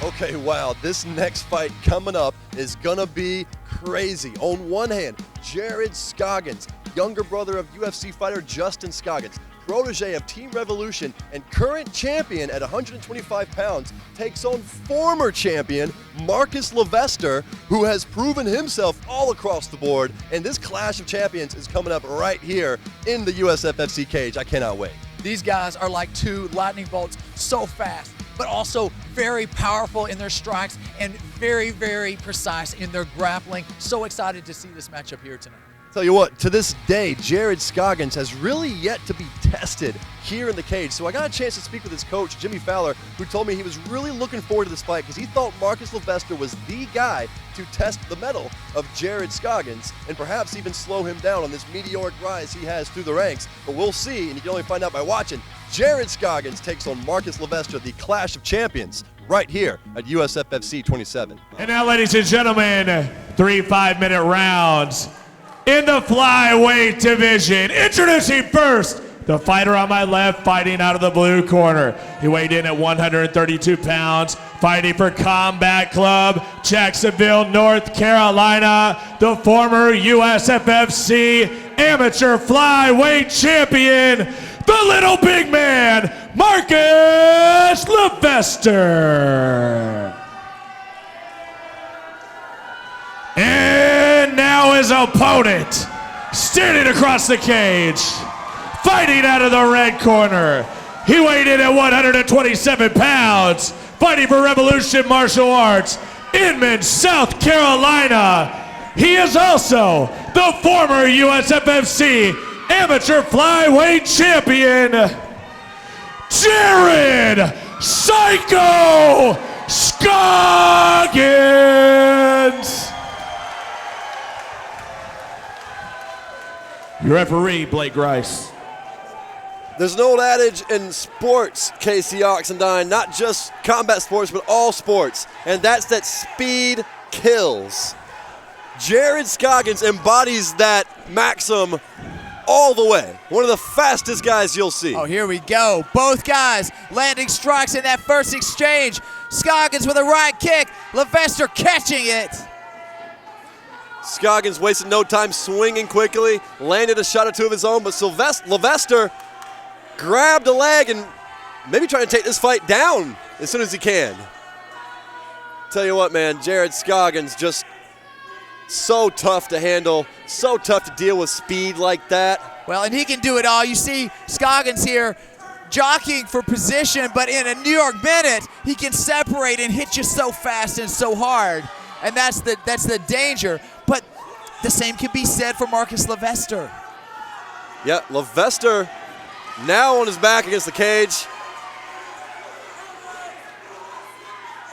Okay, wow, this next fight coming up is gonna be crazy. On one hand, Jared Scoggins, younger brother of UFC fighter Justin Scoggins, protege of Team Revolution and current champion at 125 pounds, takes on former champion Marcus Levester, who has proven himself all across the board. And this clash of champions is coming up right here in the USFFC cage. I cannot wait. These guys are like two lightning bolts, so fast, but also very powerful in their strikes and very, very precise in their grappling. So excited to see this matchup here tonight. Tell you what, to this day, Jared Scoggins has really yet to be tested here in the cage. So I got a chance to speak with his coach, Jimmy Fowler, who told me he was really looking forward to this fight because he thought Marcus Levester was the guy to test the mettle of Jared Scoggins and perhaps even slow him down on this meteoric rise he has through the ranks. But we'll see, and you can only find out by watching. Jared Scoggins takes on Marcus Levester, the Clash of Champions, right here at USFFC 27. And now, ladies and gentlemen, 3 5-minute rounds in the flyweight division. Introducing first, the fighter on my left, fighting out of the blue corner. He weighed in at 132 pounds, fighting for Combat Club, Jacksonville, North Carolina, the former USFFC amateur flyweight champion, the little big man, Marcus Levester. And now his opponent, standing across the cage, fighting out of the red corner. He weighed in at 127 pounds, fighting for Revolution Martial Arts, Inman, South Carolina. He is also the former USFFC amateur flyweight champion, Jared Psycho Scoggins. Your referee, Blake Grice. There's an old adage in sports, Casey Oxendine, not just combat sports, but all sports, and that's that speed kills. Jared Scoggins embodies that maxim all the way. One of the fastest guys you'll see. Oh, here we go. Both guys landing strikes in that first exchange. Scoggins with a right kick, Levester catching it. Scoggins wasted no time swinging quickly, landed a shot or two of his own, but Levester grabbed a leg and maybe trying to take this fight down as soon as he can. Tell you what, man, Jared Scoggins just so tough to handle, so tough to deal with speed like that. Well, and he can do it all. You see Scoggins here jockeying for position, but in a New York minute, he can separate and hit you so fast and so hard. And that's the danger. But the same can be said for Marcus Levester. Yeah, Levester now on his back against the cage.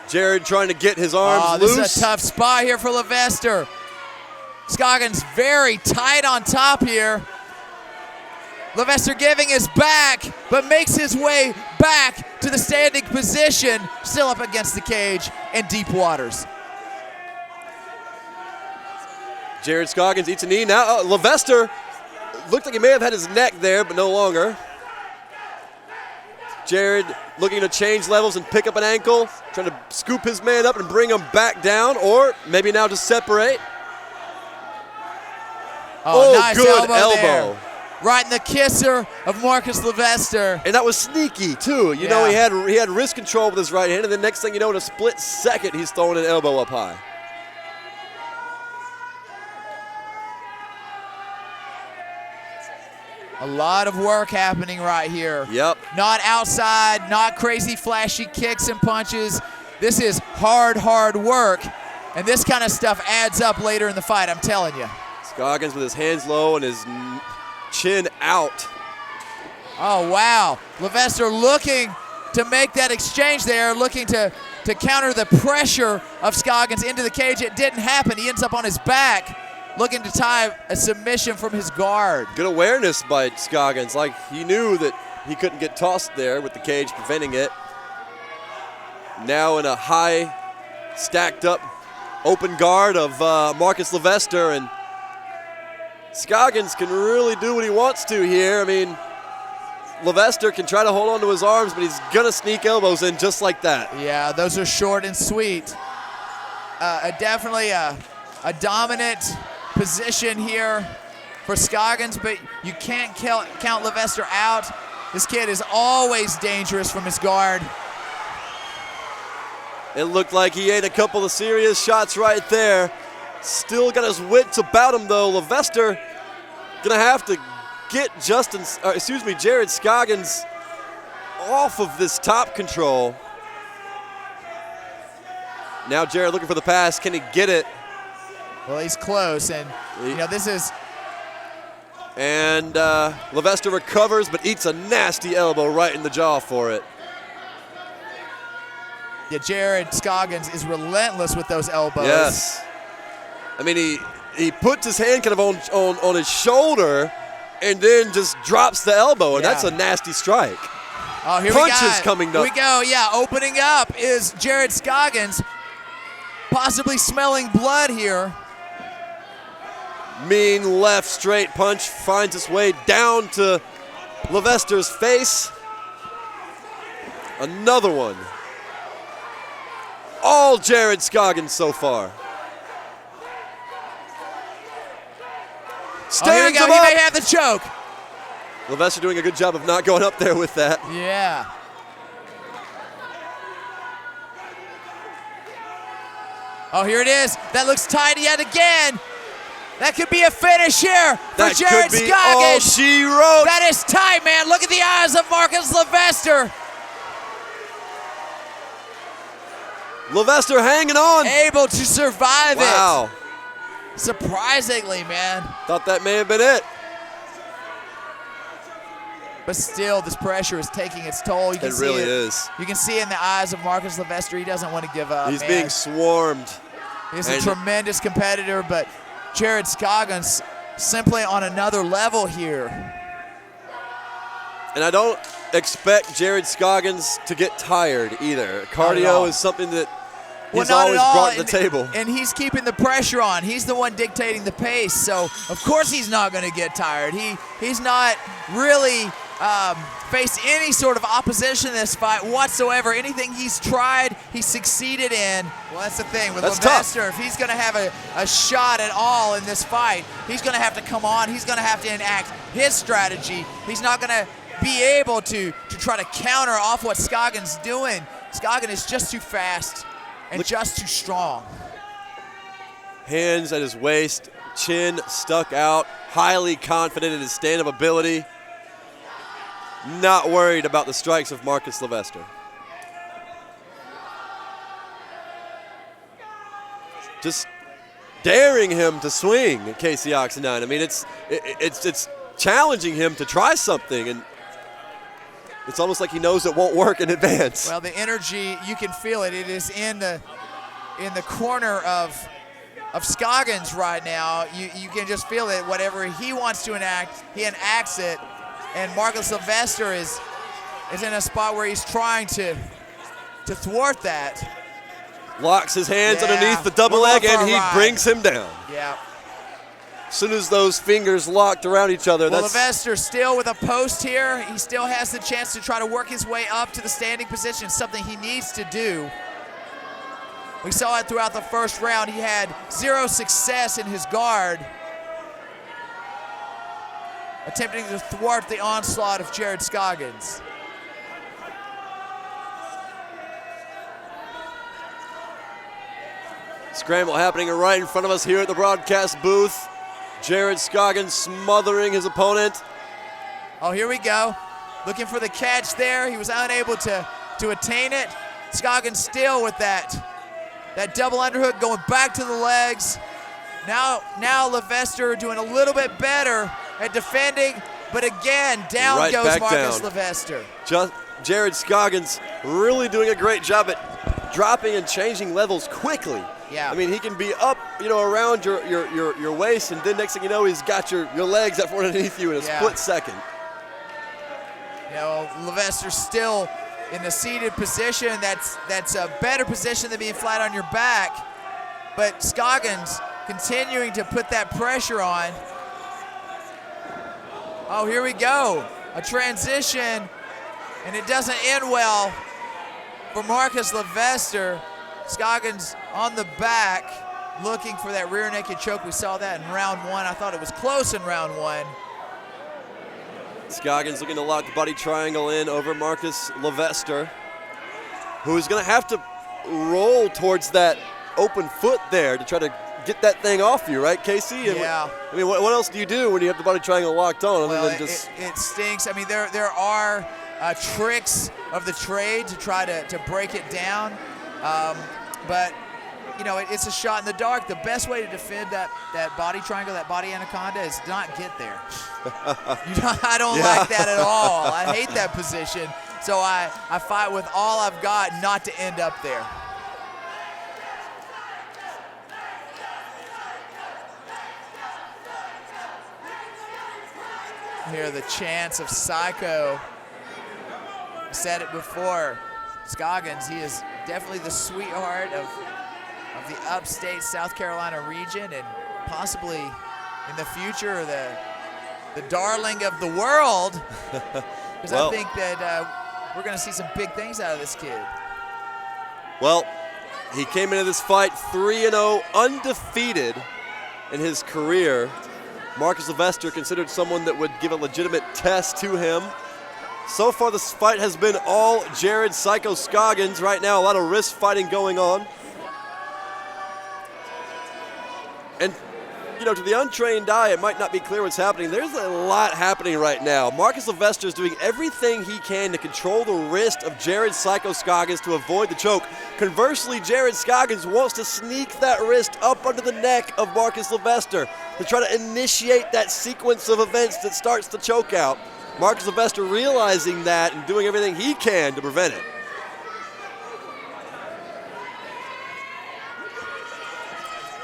Jared trying to get his arms loose. This is a tough spot here for Levester. Scoggins very tight on top here. Levester giving his back, but makes his way back to the standing position, still up against the cage in deep waters. Jared Scoggins eats a knee. Now Levester looked like he may have had his neck there, but no longer. Jared looking to change levels and pick up an ankle, trying to scoop his man up and bring him back down, or maybe now just separate. Oh, nice good elbow there. Right in the kisser of Marcus Levester. And that was sneaky too. You know, he had wrist control with his right hand, and the next thing you know, in a split second, he's throwing an elbow up high. A lot of work happening right here. Yep. Not outside, not crazy flashy kicks and punches. This is hard work, and this kind of stuff adds up later in the fight, I'm telling you. Scoggins with his hands low and his chin out. Oh, wow. Levester looking to make that exchange there, looking to counter the pressure of Scoggins into the cage. It didn't happen. He ends up on his back, looking to tie a submission from his guard. Good awareness by Scoggins. Like he knew that he couldn't get tossed there with the cage preventing it. Now in a high, stacked up, open guard of Marcus Levester, and Scoggins can really do what he wants to here. I mean, Levester can try to hold on to his arms, but he's going to sneak elbows in just like that. Yeah, those are short and sweet. Definitely a dominant position here for Scoggins, but you can't count Levester out. This kid is always dangerous from his guard. It looked like he ate a couple of serious shots right there. Still got his wits about him, though. Levester gonna have to get Jared Scoggins off of this top control. Now Jared looking for the pass. Can he get it? Well, he's close, and this is. And Levester recovers, but eats a nasty elbow right in the jaw for it. Yeah, Jared Scoggins is relentless with those elbows. Yes. I mean, he puts his hand kind of on his shoulder and then just drops the elbow, and that's a nasty strike. Oh, here Punches coming up. Here we go, yeah. Opening up is Jared Scoggins, possibly smelling blood here. Mean left straight punch finds its way down to Levester's face. Another one. All Jared Scoggins so far. Here we go. He may have the choke. Levester doing a good job of not going up there with that. Yeah. Oh, here it is. That looks tight yet again. That could be a finish here for Jared Scoggins. All she wrote. That is tight, man. Look at the eyes of Marcus Levester. Levester hanging on. Able to survive it. Wow. Surprisingly, man. Thought that may have been it. But still, this pressure is taking its toll. You can It really is. You can see in the eyes of Marcus Levester, he doesn't want to give up. He's being swarmed. He's a tremendous competitor, but Jared Scoggins simply on another level here. And I don't expect Jared Scoggins to get tired either. Cardio is something that he's always brought to the table. And he's keeping the pressure on. He's the one dictating the pace, so of course he's not going to get tired. He's not really faced any sort of opposition in this fight whatsoever. Anything he's tried, he's succeeded in. Well, that's the thing with Levester. If he's going to have a shot at all in this fight, he's going to have to come on. He's going to have to enact his strategy. He's not going to be able to try to counter off what Scoggins is doing. Scoggins is just too fast and just too strong. Hands at his waist, chin stuck out, highly confident in his stand-up ability. Not worried about the strikes of Marcus Levester. Just daring him to swing at Casey Oxendine. I mean, it's challenging him to try something, and it's almost like he knows it won't work in advance. Well, the energy, you can feel it. It is in the corner of Scoggins right now. You can just feel it. Whatever he wants to enact, he enacts it. And Marcus Levester is in a spot where he's trying to thwart that. Locks his hands underneath the double leg, and he brings him down. Yeah. As soon as those fingers locked around each other, well, Levester still with a post here. He still has the chance to try to work his way up to the standing position, something he needs to do. We saw it throughout the first round. He had zero success in his guard, attempting to thwart the onslaught of Jared Scoggins. Scramble happening right in front of us here at the broadcast booth. Jared Scoggins smothering his opponent. Oh, here we go. Looking for the catch there. He was unable to attain it. Scoggins still with that double underhook going back to the legs. Now Levester doing a little bit better at defending, but again, down goes Marcus Levester. Jared Scoggins really doing a great job at dropping and changing levels quickly. Yeah. I mean, he can be up, around your waist, and then next thing you know, he's got your legs up underneath you in a split second. Levester still in the seated position. That's a better position than being flat on your back. But Scoggins continuing to put that pressure on. Oh, here we go. a transition, and it doesn't end well for Marcus Levester. Scoggins on the back, looking for that rear naked choke. We saw that in round 1. I thought it was close in round 1. Scoggins looking to lock the body triangle in over Marcus Levester, who's going to have to roll towards that open foot there to try to get that thing off you, right, Casey? Yeah. I mean, what else do you do when you have the body triangle locked on other than just... It stinks. I mean, there are tricks of the trade to try to break it down, but you know, it's a shot in the dark. The best way to defend that body triangle, that body anaconda, is not get there. I don't like that at all. I hate that position. So I fight with all I've got not to end up there. Here the chants of Psycho. I said it before. Scoggins, he is definitely the sweetheart of the upstate South Carolina region, and possibly in the future the darling of the world. Because I think that we're going to see some big things out of this kid. Well, he came into this fight 3-0, undefeated in his career. Marcus Levester considered someone that would give a legitimate test to him. So far, this fight has been all Jared Psycho Scoggins. Right now, a lot of wrist fighting going on. And, you know, to the untrained eye, it might not be clear what's happening. There's a lot happening right now. Marcus Levester is doing everything he can to control the wrist of Jared Psycho Scoggins to avoid the choke. Conversely, Jared Scoggins wants to sneak that wrist up under the neck of Marcus Levester to try to initiate that sequence of events that starts the choke out. Marcus Levester realizing that and doing everything he can to prevent it.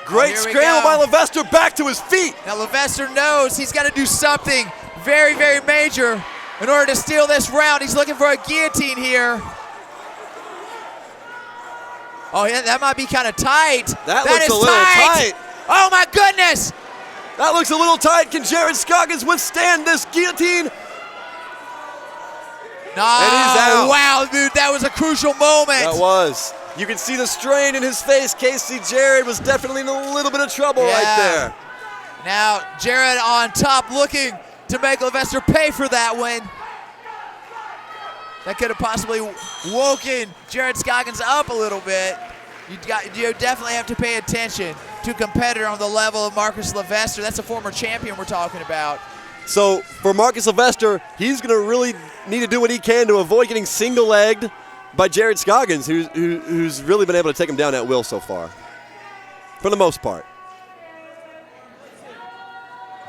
Great scramble by Levester, back to his feet. Now Levester knows he's got to do something very, very major in order to steal this round. He's looking for a guillotine here. Oh, yeah, that might be kind of tight. That looks a little tight. Oh my goodness. That looks a little tight. Can Jared Scoggins withstand this guillotine? No, and he's out. Wow, dude, that was a crucial moment. That was. You can see the strain in his face. Casey Jared was definitely in a little bit of trouble right there. Now, Jared on top looking to make Levester pay for that win. That could have possibly woken Jared Scoggins up a little bit. You definitely have to pay attention to a competitor on the level of Marcus Levester. That's a former champion we're talking about. So for Marcus Levester, he's going to really need to do what he can to avoid getting single-legged by Jared Scoggins, who's really been able to take him down at will so far, for the most part.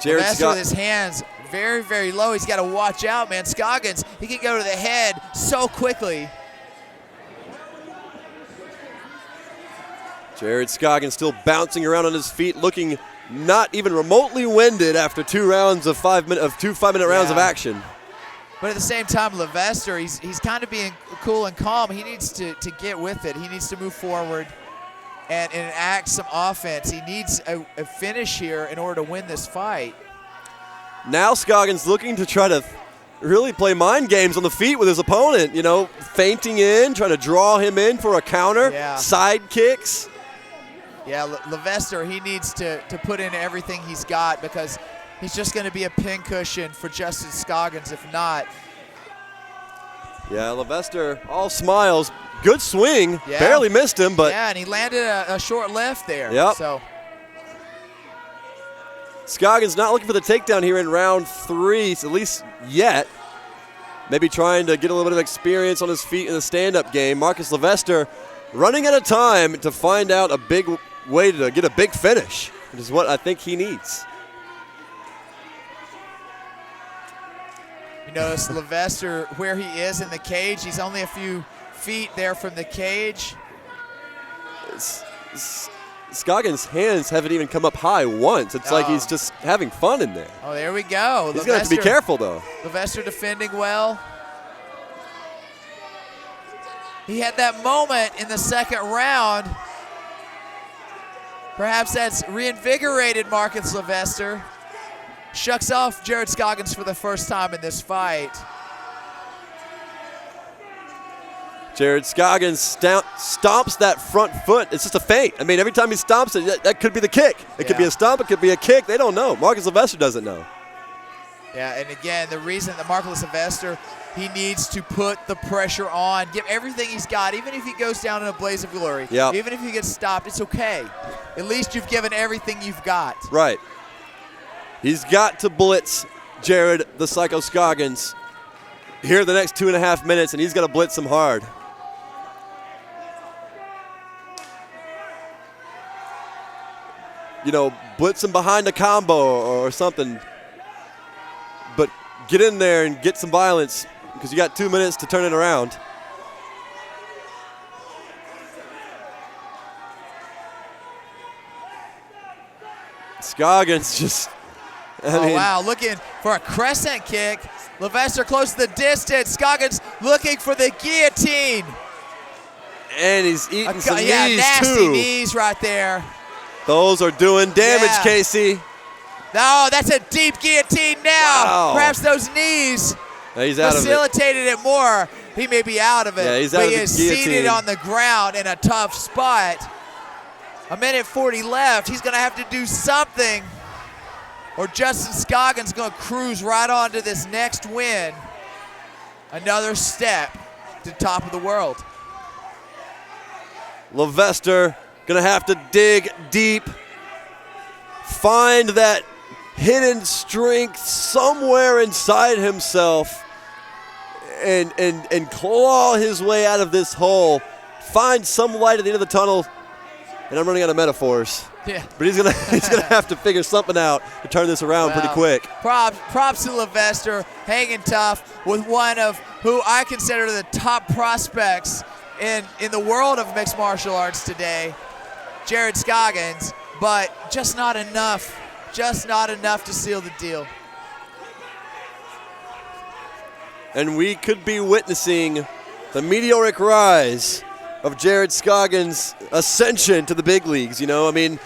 Jared Levester with his hands very, very low. He's got to watch out, man. Scoggins, he can go to the head so quickly. Jared Scoggins still bouncing around on his feet, looking not even remotely winded after 2 rounds of 5-minute rounds of action. But at the same time, Levester, he's kind of being cool and calm. He needs to get with it. He needs to move forward and enact some offense. He needs a finish here in order to win this fight. Now Scoggins looking to try to really play mind games on the feet with his opponent, you know, feinting in, trying to draw him in for a counter, side kicks. Yeah, Levester, he needs to put in everything he's got, because he's just going to be a pincushion for Justin Scoggins if not. Yeah, Levester all smiles. Good swing. Barely missed him, but. Yeah, and he landed a short left there. Yep. So Scoggins not looking for the takedown here in round 3, at least yet. Maybe trying to get a little bit of experience on his feet in the stand-up game. Marcus Levester running out of time to find out a big way to get a big finish, which is what I think he needs. You notice Levester, where he is in the cage, he's only a few feet there from the cage. Scoggins' hands haven't even come up high once. It's like he's just having fun in there. Oh, there we go. He's going to have to be careful, though. Levester defending well. He had that moment in the second round. Perhaps that's reinvigorated Marcus Levester. shucks off Jared Scoggins for the first time in this fight. Jared Scoggins stomps that front foot. It's just a feint. I mean, every time he stomps it, that could be the kick. It could be a stomp. It could be a kick. They don't know. Marcus Levester doesn't know. Yeah, and again, the reason that Marcus Levester, he needs to put the pressure on, give everything he's got, even if he goes down in a blaze of glory. Yep. Even if he gets stopped, it's okay. At least you've given everything you've got. Right. He's got to blitz Jared the Psycho Scoggins here the next 2.5 minutes, and he's got to blitz him hard. You know, blitz him behind a combo or something. But get in there and get some violence because you got 2 minutes to turn it around. Scoggins just, I mean, wow, looking for a crescent kick. Levester close to the distance. Scoggins looking for the guillotine. And he's eating some knees nasty too. Knees right there. Those are doing damage, Casey. No, that's a deep guillotine now. Wow. Perhaps those knees He's out facilitated it more. He may be out of it, Yeah, he's out but of he the is guillotine. seated on the ground in a tough spot. 1:40 left. He's going to have to do something, or Justin Scoggins going to cruise right on to this next win. Another step to the top of the world. Levester gonna have to dig deep, find that hidden strength somewhere inside himself, and claw his way out of this hole. Find some light at the end of the tunnel. And I'm running out of metaphors. Yeah. But he's gonna have to figure something out to turn this around pretty quick. Props to Levester, hanging tough with one of who I consider the top prospects in the world of mixed martial arts today, Jared Scoggins, but just not enough to seal the deal. And we could be witnessing the meteoric rise of Jared Scoggins' ascension to the big leagues. You know, I mean,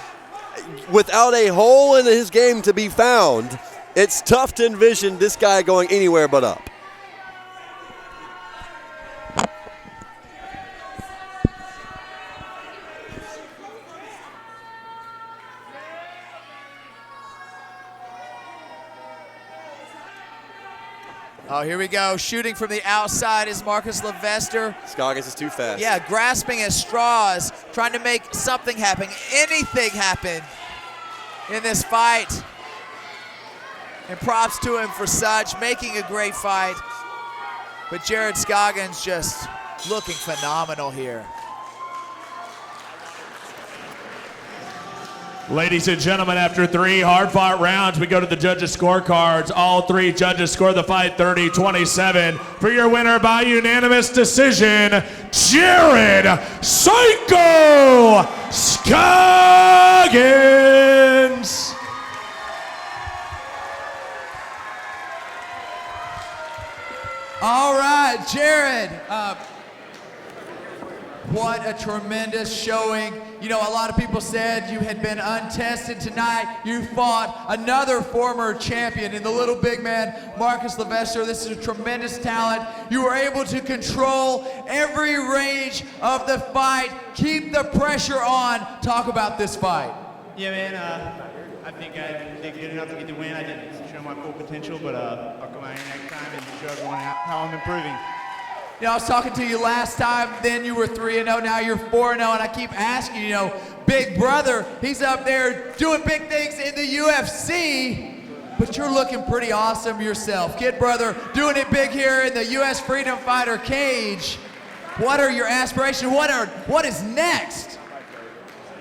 without a hole in his game to be found, it's tough to envision this guy going anywhere but up. Oh, here we go. Shooting from the outside is Marcus Levester. Scoggins is too fast. Yeah, grasping at straws, trying to make something happen, anything happen in this fight. And props to him for such, making a great fight. But Jared Scoggins just looking phenomenal here. Ladies and gentlemen, after 3 hard-fought rounds, we go to the judges' scorecards. All 3 judges score the fight 30-27. For your winner by unanimous decision, Jared Psycho Scoggins. All right, Jared. What a tremendous showing. You know, a lot of people said you had been untested tonight. You fought another former champion in the little big man, Marcus Levester. This is a tremendous talent. You were able to control every range of the fight, keep the pressure on. Talk about this fight. Yeah, man, I think I did good enough to get the win. I didn't show my full potential, but I'll come out here next time and show everyone how I'm improving. You know, I was talking to you last time, then you were 3-0, now you're 4-0, and I keep asking you, know, big brother, he's up there doing big things in the UFC, but you're looking pretty awesome yourself. Kid brother, doing it big here in the US Freedom Fighter cage. What are your aspirations? What is next?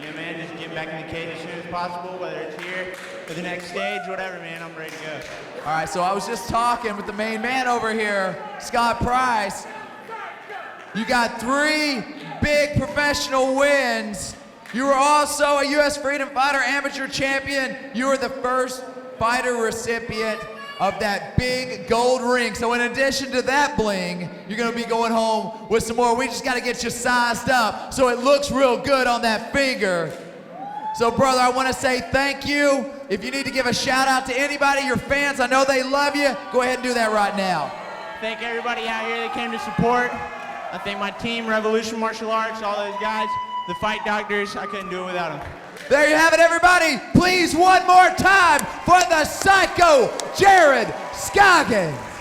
Yeah, man, just get back in the cage as soon as possible, whether it's here or the next stage, whatever, man, I'm ready to go. All right, so I was just talking with the main man over here, Scott Price. You got 3 big professional wins. You were also a US Freedom Fighter amateur champion. You were the first fighter recipient of that big gold ring. So in addition to that bling, you're gonna be going home with some more. We just gotta get you sized up so it looks real good on that finger. So, brother, I want to say thank you. If you need to give a shout out to anybody, your fans, I know they love you. Go ahead and do that right now. Thank everybody out here that came to support. I thank my team, Revolution Martial Arts, all those guys, the fight doctors. I couldn't do it without them. There you have it, everybody. Please, one more time for the Psycho Jared Scoggins.